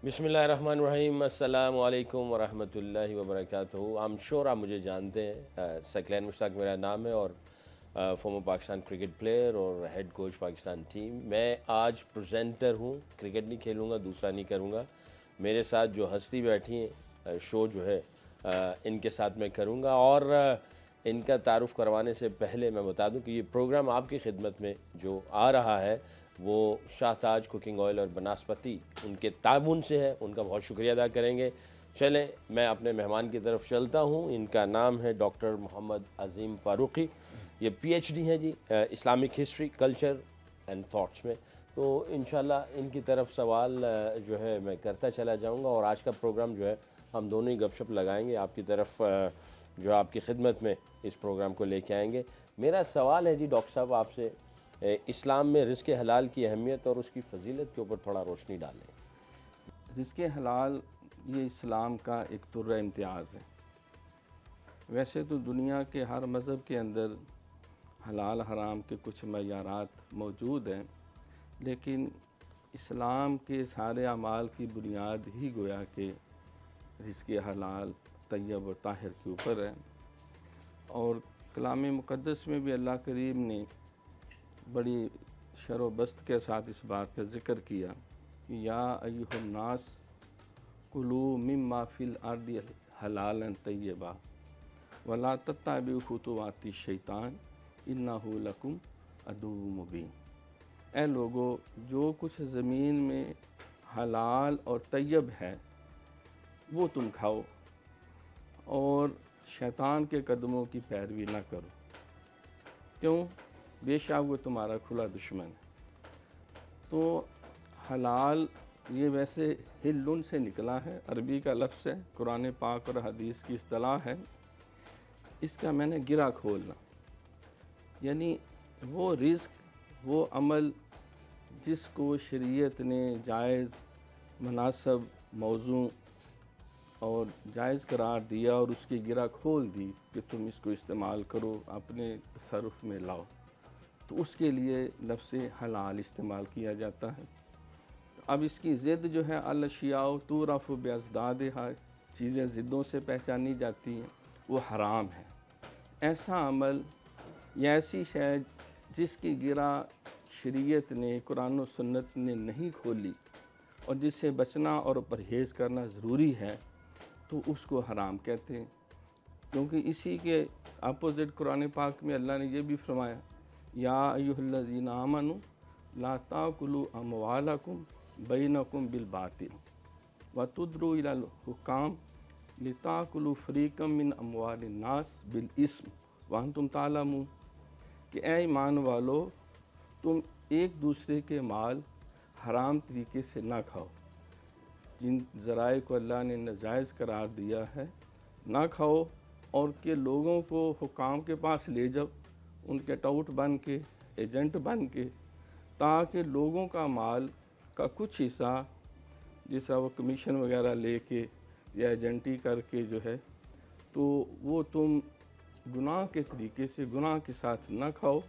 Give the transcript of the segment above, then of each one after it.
बिस्मिल्लाहिर्रहमानिर्रहीम। अस्सलाम वालेकुम वरहमतुल्लाहि वबरकातुहू। I'm sure आप मुझे जानते हैं। सकलैन मुश्ताक मेरा नाम है और फॉर्मर पाकिस्तान क्रिकेट प्लेयर और हेड कोच पाकिस्तान टीम। मैं आज प्रेजेंटर हूँ, क्रिकेट नहीं खेलूँगा, दूसरा नहीं करूँगा। मेरे साथ जो हस्ती बैठी हैं, शो जो है इनके साथ मैं करूँगा। और इनका तारुफ़ करवाने से पहले मैं बता दूं कि ये प्रोग्राम आपकी खिदमत में जो आ रहा है वो शाहताज कुकिंग ऑयल और बनास्पति उनके ताउन से है। उनका बहुत शुक्रिया अदा करेंगे। चलें, मैं अपने मेहमान की तरफ चलता हूँ। इनका नाम है डॉक्टर मोहम्मद अज़ीम फ़ारूक़ी। ये PhD है जी Islamic history, culture and thoughts में। तो इंशाल्लाह इनकी तरफ सवाल जो है मैं करता चला जाऊँगा और आज का प्रोग्राम जो है हम दोनों ही गपशप लगाएंगे। आपकी तरफ जो आपकी खिदमत में इस प्रोग्राम को लेके आएंगे। मेरा सवाल है जी डॉक्टर साहब आपसे, इस्लाम में रिज़्क़ हलाल की अहमियत और उसकी फ़जीलत के ऊपर थोड़ा रोशनी डालें। रिज़्क़ हलाल ये इस्लाम का एक तुर्रा इम्तियाज़ है। वैसे तो दुनिया के हर मज़हब के अंदर हलाल हराम के कुछ मयारात मौजूद हैं, लेकिन इस्लाम के सारे अमाल की बुनियाद ही गोया कि रिज़्क़ हलाल तय्यब और ताहिर के ऊपर है। और कलाम मुक़द्दस में भी अल्लाह करीम ने बड़ी शर बस्त के साथ इस बात का ज़िक्र किया कि या अय्युहन्नास कुलू मिम्मा फ़िल अर्दि हलालन तय्यबा वला तत्तबिउ खुतुवाति शैतान इन्नहु लकुम अदुव्वुम मुबीन। ऐ लोगो, जो कुछ ज़मीन में हलाल और तय्यब है वो तुम खाओ और शैतान के कदमों की पैरवी ना करो, क्यों? बेशक वो तुम्हारा खुला दुश्मन है। तो हलाल ये वैसे हिल्लुन से निकला है, अरबी का लफ्ज़ है, कुरान पाक और हदीस की इस्तिलाह है। इसका मैंने गिरा खोलना, यानी वो रिज़्क़, वो अमल जिसको शरीयत ने जायज़, मुनासब, मौज़ू और जायज़ करार दिया और उसकी गिरा खोल दी कि तुम इसको इस्तेमाल करो, अपने तसर्रुफ़ में लाओ, तो उसके लिए लफ्ज़ हलाल इस्तेमाल किया जाता है। अब इसकी ज़िद जो है अल-अशियाउ तुरफ़ बिअज़दादिहा, चीज़ें ज़िद्दों से पहचानी जाती हैं, वो हराम है। ऐसा अमल या ऐसी शय जिसकी गिरा शरीयत ने, कुरान और सुन्नत ने नहीं खोली और जिससे बचना और परहेज़ करना ज़रूरी है, तो उसको हराम कहते हैं। क्योंकि इसी के अपोज़िट कुरान पाक में अल्लाह ने यह भी फरमाया, या अय्युहल्लज़ीना आमनू ला ताकुलू अमवालकुम बैनकुम बिल बातिल व तुदरू इलल हुकाम लिताकुलू फ़रीक़म मिन अमवालिन नास बिल इस्म व अंतुम तालमून। कि ऐ ईमान वालो, तुम एक दूसरे के माल हराम तरीके से ना खाओ। जिन ज़राए को अल्लाह ने नाजायज़ करार दिया है ना खाओ, और के लोगों को हुकाम के पास ले जाओ, उनके टाउट बन के, एजेंट बन के, ताकि लोगों का माल का कुछ हिस्सा, जैसा वो कमीशन वगैरह लेके या एजेंटी करके जो है, तो वो तुम गुनाह के तरीके से, गुनाह के साथ ना खाओ,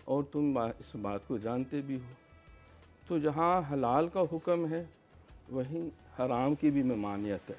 और तुम इस बात को जानते भी हो। तो जहाँ हलाल का हुक्म है वहीं हराम की भी ममानियत है।